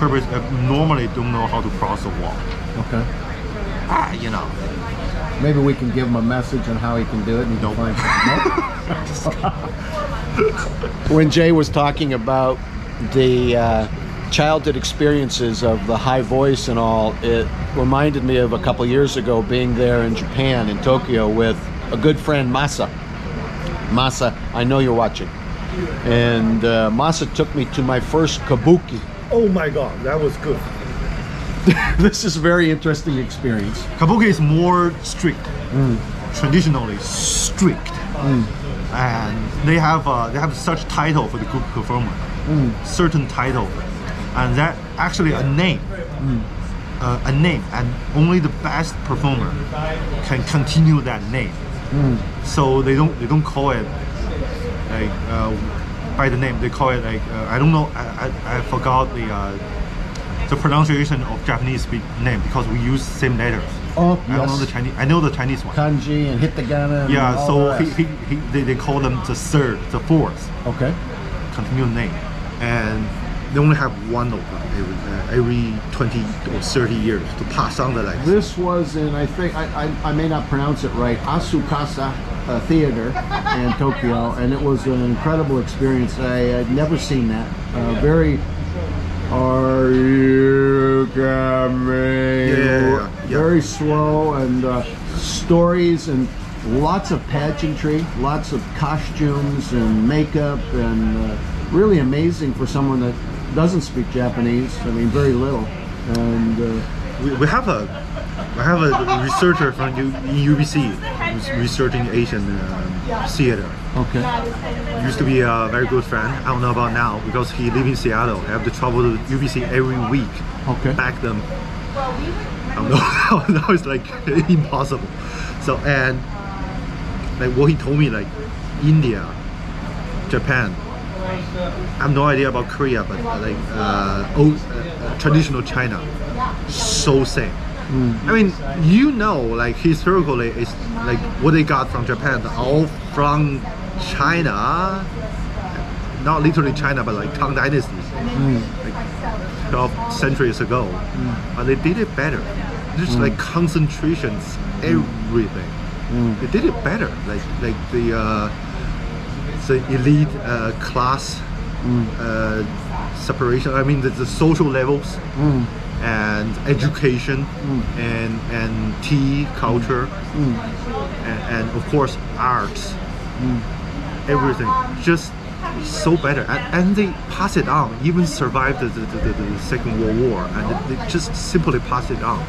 purpose normally don't know how to cross the wall. Okay. You know. Maybe we can give him a message on how he can do it and he can find something. When Jay was talking about the childhood experiences of the high voice and all, it reminded me of a couple years ago being there in Japan, in Tokyo, with a good friend, Masa. Masa, I know you're watching. And Masa took me to my first kabuki. Oh my God, that was good. This is a very interesting experience. Kabuki is more strict, traditionally strict, and they have such title for the group performer, certain title, and that actually a name, and only the best performer can continue that name. So they don't call it like by the name. They call it like I don't know. I forgot the pronunciation of Japanese name because we use same letters. Oh, I don't know the Chinese. I know the Chinese one. Kanji and hitagana. And yeah, all so the they call them the third, the fourth. Okay. Continue name, and they only have one of them every 20 or 30 years to pass on the legacy. This was in, I think, I may not pronounce it right, Asukasa Theater in Tokyo, and it was an incredible experience. I had never seen that. Very, are you coming? Yeah. Very slow, and stories and lots of pageantry, lots of costumes and makeup, and really amazing for someone that doesn't speak Japanese. I mean, very little. And we have a researcher from UBC who's researching Asian theater. Okay. Used to be a very good friend. I don't know about now because he lives in Seattle. I have to travel to UBC every week. Okay. Back then, I don't know. Now it's like impossible. So, and like what he told me, like India, Japan. I have no idea about Korea, but like traditional China, so same. I mean, you know, like historically, it's like what they got from Japan, all from China, not literally China, but like Tang Dynasty, like 12 centuries ago. But they did it better. Just like concentrations, everything. They did it better. Like the elite class separation. I mean, the social levels. And education, and tea culture, and of course arts, everything just so better, and they pass it on, even survived the Second World War, and they just simply pass it on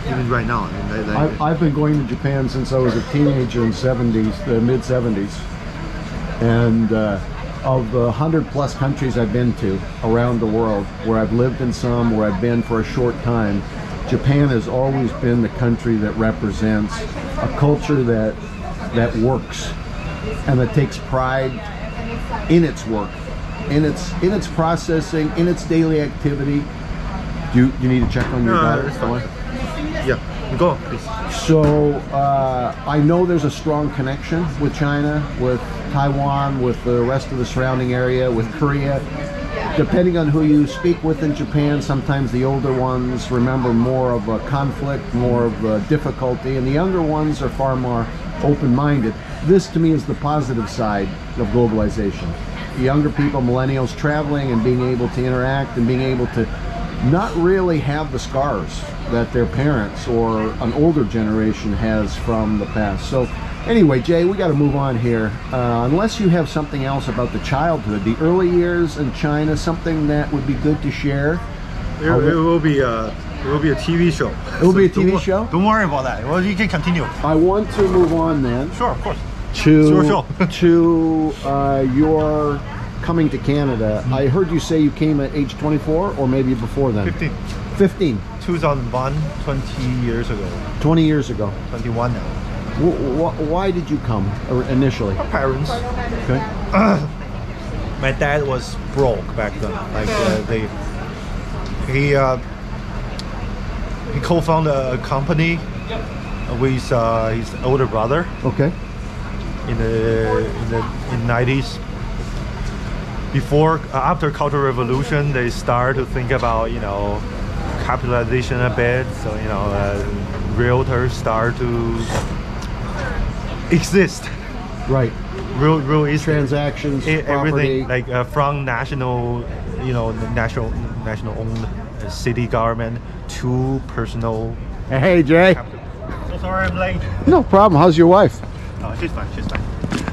even right now. And I've been going to Japan since I was a teenager in the mid 70s, and of the 100+ countries I've been to around the world, where I've lived in some, where I've been for a short time, Japan has always been the country that represents a culture that works and that takes pride in its work, in its processing, in its daily activity. Do you need to check on your daughter? Yeah, go on, please. So I know there's a strong connection with China, with Taiwan, with the rest of the surrounding area, with Korea. Depending on who you speak with in Japan, sometimes the older ones remember more of a conflict, more of a difficulty, and the younger ones are far more open-minded. This to me is the positive side of globalization. Younger people, millennials, traveling and being able to interact and being able to not really have the scars that their parents or an older generation has from the past. So anyway, Jay, we got to move on here. Unless you have something else about the childhood, the early years in China, something that would be good to share. It will be a TV show. It will be a TV show? Don't worry about that. Well, you can continue. I want to move on then. Sure, of course. To your coming to Canada. I heard you say you came at age 24 or maybe before then? 15. 2001, 20 years ago. 20 years ago. 21 now. Why did you come initially? My parents. Okay. My dad was broke back then. Like he co-founded a company with his older brother. Okay. In the 90s, before after Cultural Revolution, they start to think about capitalization a bit. So realtors start to exist. Right. Real estate Transactions, property. everything like from national owned city government to personal. Hey, Jay. Capital. So sorry I'm late. No problem. How's your wife? Oh, she's fine.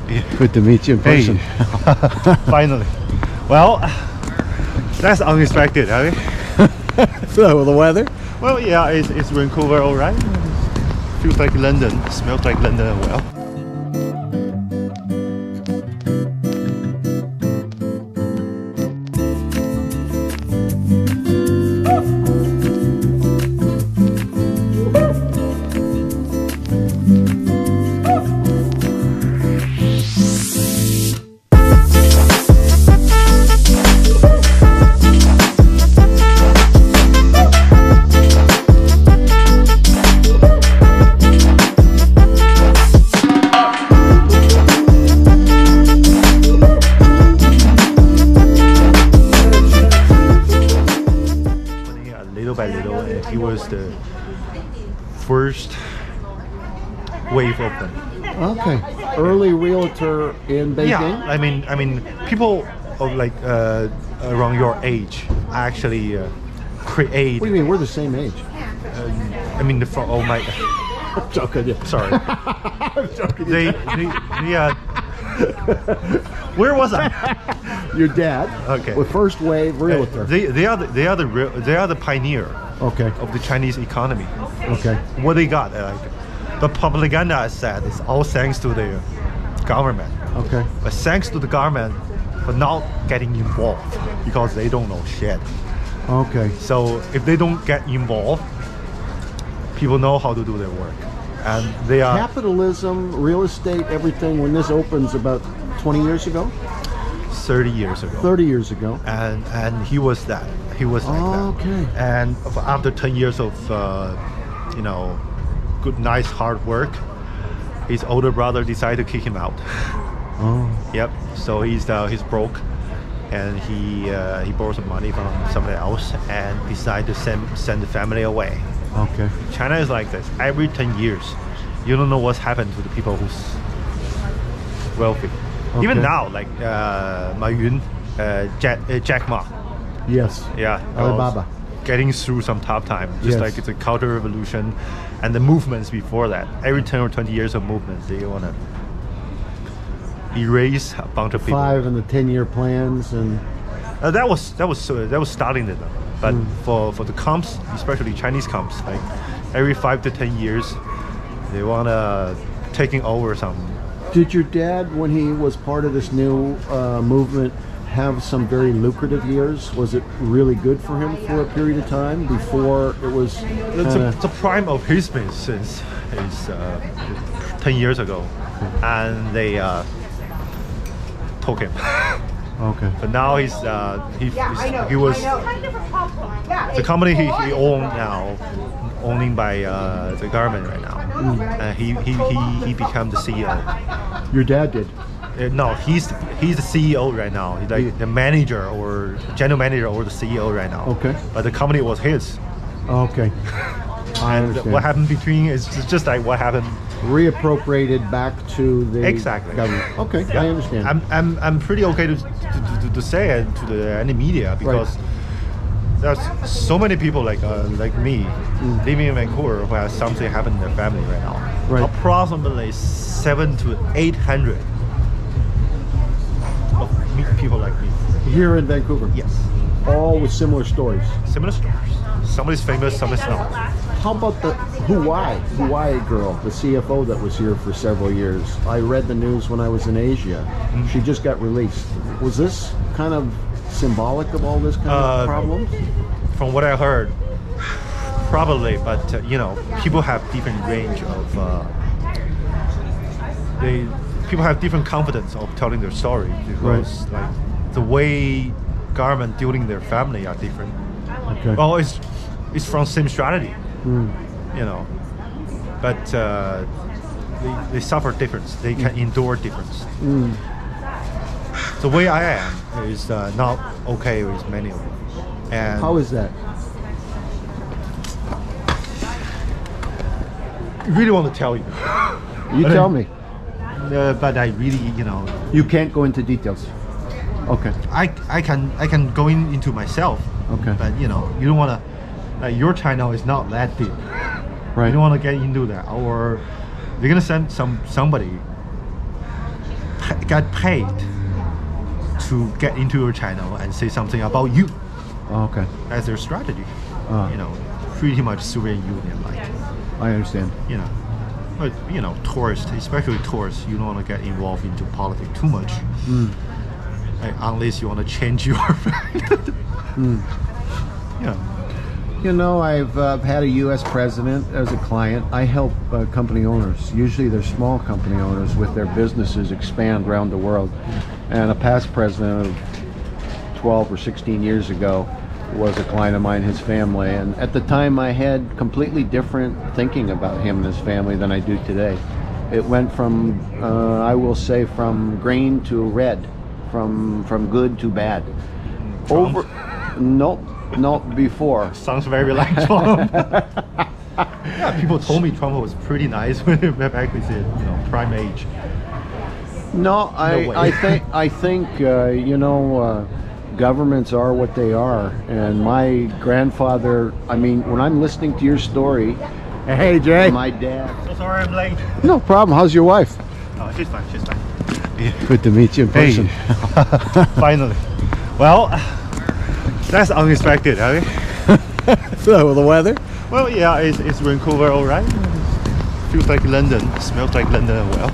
Yeah. Good to meet you in person. Hey. Finally. Well, that's unexpected, I mean. So the weather? Well, yeah, it's Vancouver, all right. Feels like London. Smells like London as well. He was the first wave of them. Okay. Early realtor in Beijing? Yeah, I mean, people of like around your age actually create. What do you mean? We're the same age. I mean, oh my. I'm joking. Yeah. Sorry. I'm joking. They where was I? Your dad. Okay. With first wave realtor. They are the pioneer. Okay. Of the Chinese economy. Okay. What they got, the propaganda I said is all thanks to the government. Okay. But thanks to the government for not getting involved because they don't know shit. Okay. So if they don't get involved, people know how to do their work, and they are capitalism, real estate, everything. When this opens about 20 years ago. 30 years ago. 30 years ago. And he was that. He was like that. Okay. And after 10 years of good, nice, hard work, his older brother decided to kick him out. Oh. Yep. So he's broke, and he borrowed some money from somebody else and decided to send the family away. Okay. China is like this. Every 10 years, you don't know what's happened to the people who's wealthy. Okay. Even now, like Ma Yun, Jack Ma. Yes. Yeah. Alibaba. Getting through some tough time, just like it's a Cultural Revolution, and the movements before that. Every 10 or 20 years of movements, they want to erase a bunch of people. 5 and the 10-year plans, and that was starting it. But for the comps, especially Chinese comps, like every 5 to 10 years, they want to taking over some. Did your dad, when he was part of this new movement, have some very lucrative years? Was it really good for him for a period of time before it was? It's a prime of his business is 10 years ago, and they took him. Okay. But now he was the company he owned now, owning by the government right now. He became the CEO. Your dad did. No, he's the CEO right now. He's like the manager or general manager or the CEO right now. Okay. But the company was his. Okay. And what happened between is just like what happened. Reappropriated back to the government. Okay, yeah. I understand. I'm pretty okay to say it to any media because there's so many people like me living in Vancouver who has something happen in their family right now. Right. Approximately 700 to 800 of people like me here in Vancouver. Yes. All with similar stories. Similar stories. Somebody's famous, somebody's not. How about the Hawaii girl, the CFO that was here for several years? I read the news when I was in Asia. She just got released. Was this kind of symbolic of all this kind of problems? From what I heard, probably, but people have different range of people have different confidence of telling their story because like the way government dealing their family are different. Okay. Well, it's from same strategy, but they suffer difference. They can endure difference. the way I am is not okay with many of them. And How is that? I really want to tell you. You tell me. But I really, you know, You can't go into details. Okay. I can go into myself. Okay. But you know, you don't want to. Your channel is not that deep. Right. You don't want to get into that, or you're gonna send somebody got paid to get into your channel and say something about you Okay. as their strategy. You know, pretty much Soviet Union like. I understand. You know, but you know, tourists, especially tourists, you don't want to get involved into politics too much, unless you want to change your. Yeah. You know, I've had a U.S. president as a client. I help company owners. Usually they're small company owners with their businesses expand around the world. And a past president of 12 or 16 years ago was a client of mine, his family. And at the time I had completely different thinking about him and his family than I do today. It went from, I will say, from green to red, from good to bad. Trump? Nope. Not before. Sounds very like Trump. Yeah, people told me Trump was pretty nice when he back his, you know, prime age. No, way. I think you know, governments are what they are, and my grandfather. I mean, when I'm listening to your story, Hey, Jay. my dad. So sorry I'm late. No problem. How's your wife? Oh, she's fine. She's fine. Yeah. Good to meet you in person. Finally. Well, that's unexpected, I mean. So the weather. Well, yeah, it's Vancouver, all right. Feels like London. Smells like London as well.